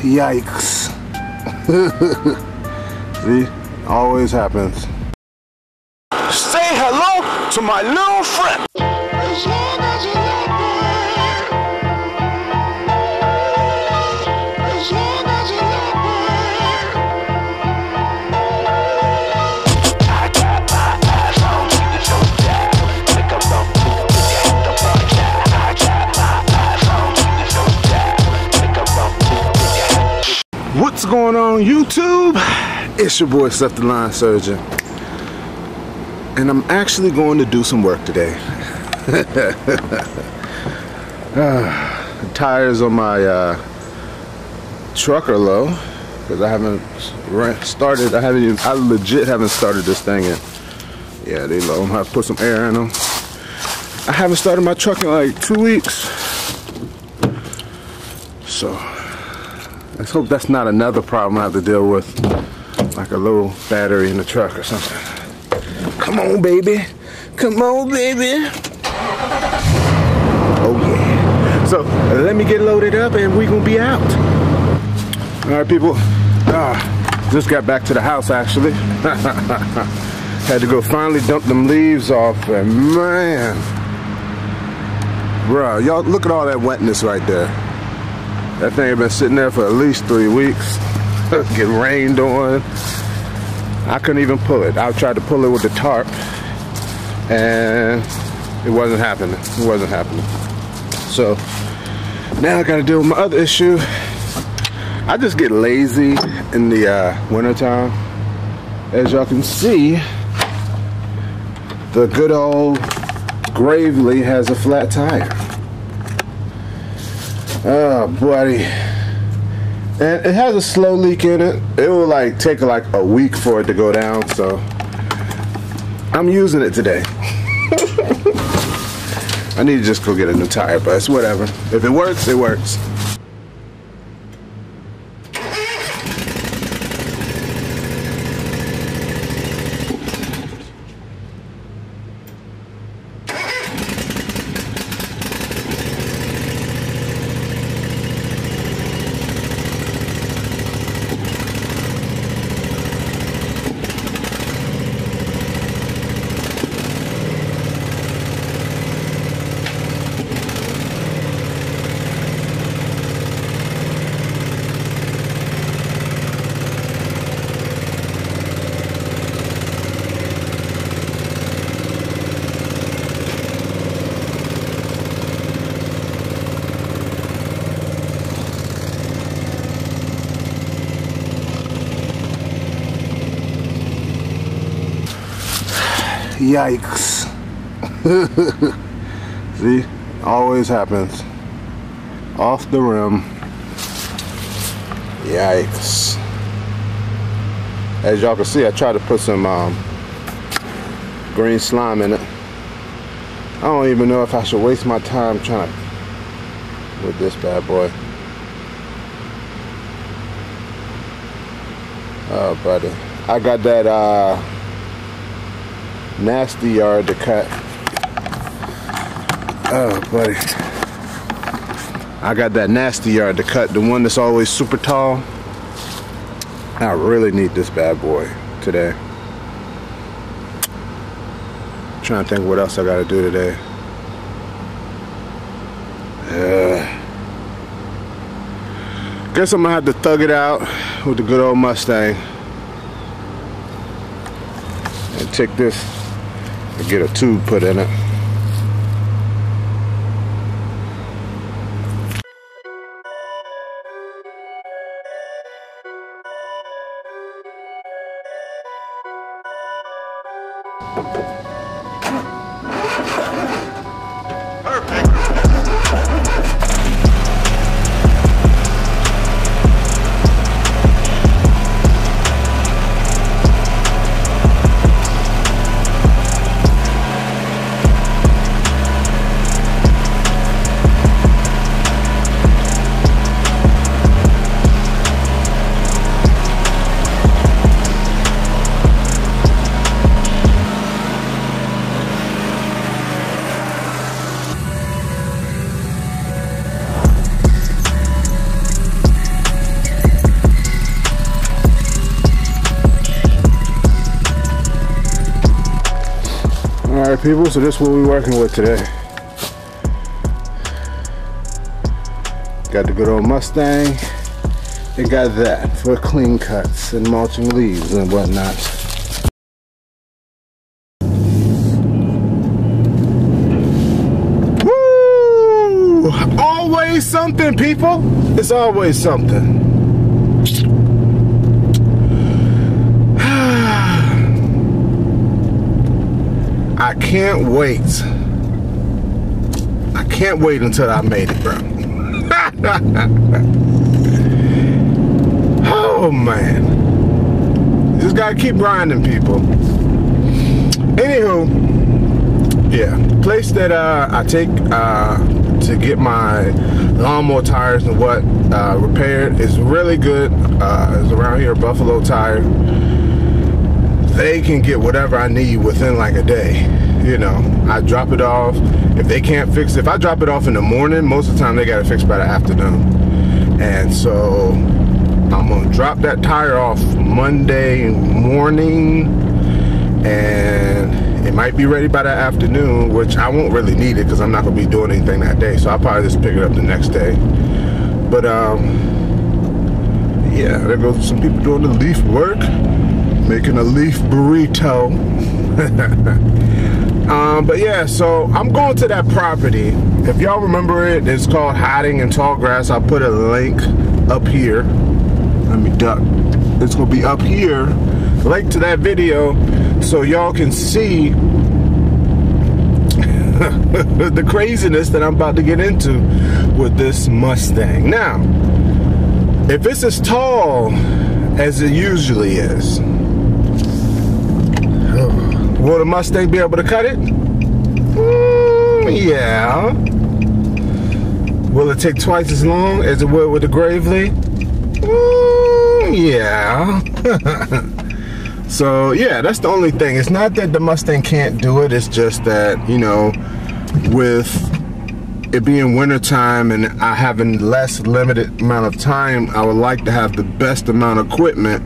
Yikes. See, always happens. Say hello to my little friend. What's going on, YouTube? It's your boy Seth the Line Surgeon, and I'm actually going to do some work today. The tires on my truck are low because I haven't started. I legit haven't started this thing yet. Yeah, they low. I'm gonna have to put some air in them. I haven't started my truck in like 2 weeks, so let's hope that's not another problem I have to deal with, like a low battery in the truck or something. Come on, baby. Come on, baby. Oh, yeah. So, let me get loaded up and we're going to be out. All right, people. Just got back to the house, actually. Had to go finally dump them leaves off, and man. Bruh, y'all, look at all that wetness right there. That thing had been sitting there for at least 3 weeks. Get rained on. I couldn't even pull it. I tried to pull it with the tarp, and it wasn't happening. It wasn't happening. So now I got to deal with my other issue. I just get lazy in the wintertime. As y'all can see, the good old Gravely has a flat tire. Oh, buddy. And it has a slow leak in it. It will like take like a week for it to go down, so I'm using it today. I need to just go get a new tire, but it's whatever. If it works, it works. Yikes. See, always happens. Off the rim. Yikes. As y'all can see, I tried to put some green slime in it. I don't even know if I should waste my time trying to with this bad boy. Oh, buddy. I got that nasty yard to cut. Oh, buddy. I got that nasty yard to cut, the one that's always super tall. I really need this bad boy today. I'm trying to think what else I gotta do today. Guess I'm gonna have to thug it out with the good old Mustang and take this and get a tube put in it. Alright people, so this is what we're working with today. Got the good old Mustang. It got that for clean cuts and mulching leaves and whatnot. Woo! Always something, people. It's always something. I can't wait. I can't wait until I made it, bro. Oh man, just gotta keep grinding, people. Anywho, yeah, place that I take to get my lawnmower tires and what repaired is really good. It's around here, Buffalo Tire. They can get whatever I need within like a day. You know, I drop it off. If they can't fix it, if I drop it off in the morning, most of the time they got it fixed by the afternoon. And so I'm gonna drop that tire off Monday morning, and it might be ready by the afternoon, which I won't really need it because I'm not gonna be doing anything that day. So I'll probably just pick it up the next day. But yeah, there goes some people doing the leaf work, making a leaf burrito. But yeah, so I'm going to that property. If y'all remember it, it's called Hiding in Tall Grass. I'll put a link up here. Let me duck. It's gonna be up here, link to that video, so y'all can see the craziness that I'm about to get into with this Mustang. Now, if it's as tall as it usually is, will the Mustang be able to cut it? Yeah. Will it take twice as long as it would with the Gravely? Yeah. So yeah, that's the only thing. It's not that the Mustang can't do it, it's just that, you know, with it being winter time and I having less limited amount of time, I would like to have the best amount of equipment.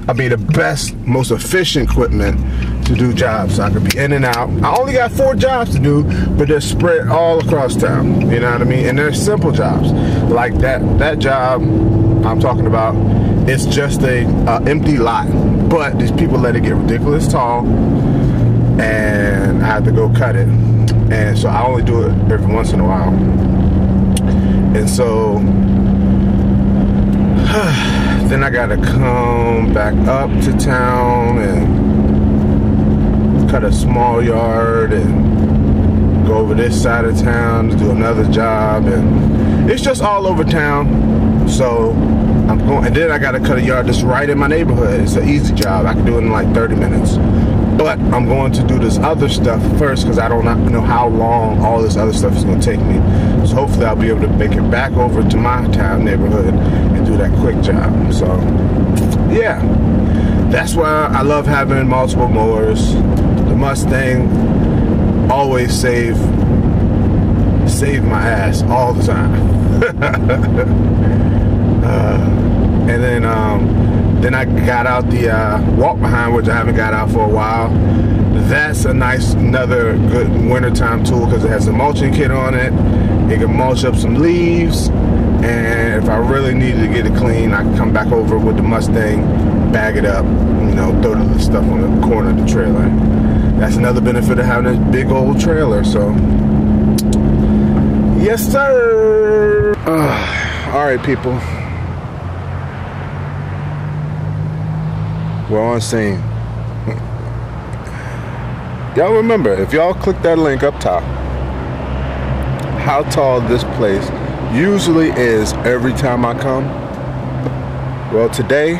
I mean, the best, most efficient equipment to do jobs, so I could be in and out. I only got 4 jobs to do, but they're spread all across town. You know what I mean? And they're simple jobs. Like that job I'm talking about, it's just a empty lot. But these people let it get ridiculous tall, and I have to go cut it. And so I only do it every once in a while. And so then I gotta come back up to town and cut a small yard and go over this side of town to do another job, and it's just all over town. So I'm going, and then I gotta cut a yard that's right in my neighborhood. It's an easy job. I can do it in like 30 minutes. But I'm going to do this other stuff first because I don't know how long all this other stuff is going to take me. So hopefully I'll be able to make it back over to my town neighborhood and do that quick job. So yeah, that's why I love having multiple mowers. The Mustang always save my ass all the time. And then I got out the walk behind, which I haven't got out for a while. That's a nice, another good wintertime tool because it has a mulching kit on it. It can mulch up some leaves, and if I really needed to get it clean, I can come back over with the Mustang, bag it up, you know, throw the stuff on the corner of the trailer. That's another benefit of having a big old trailer. So yes sir. All right people, we're on scene. Y'all remember, if y'all click that link up top, how tall this place usually is every time I come. Well, today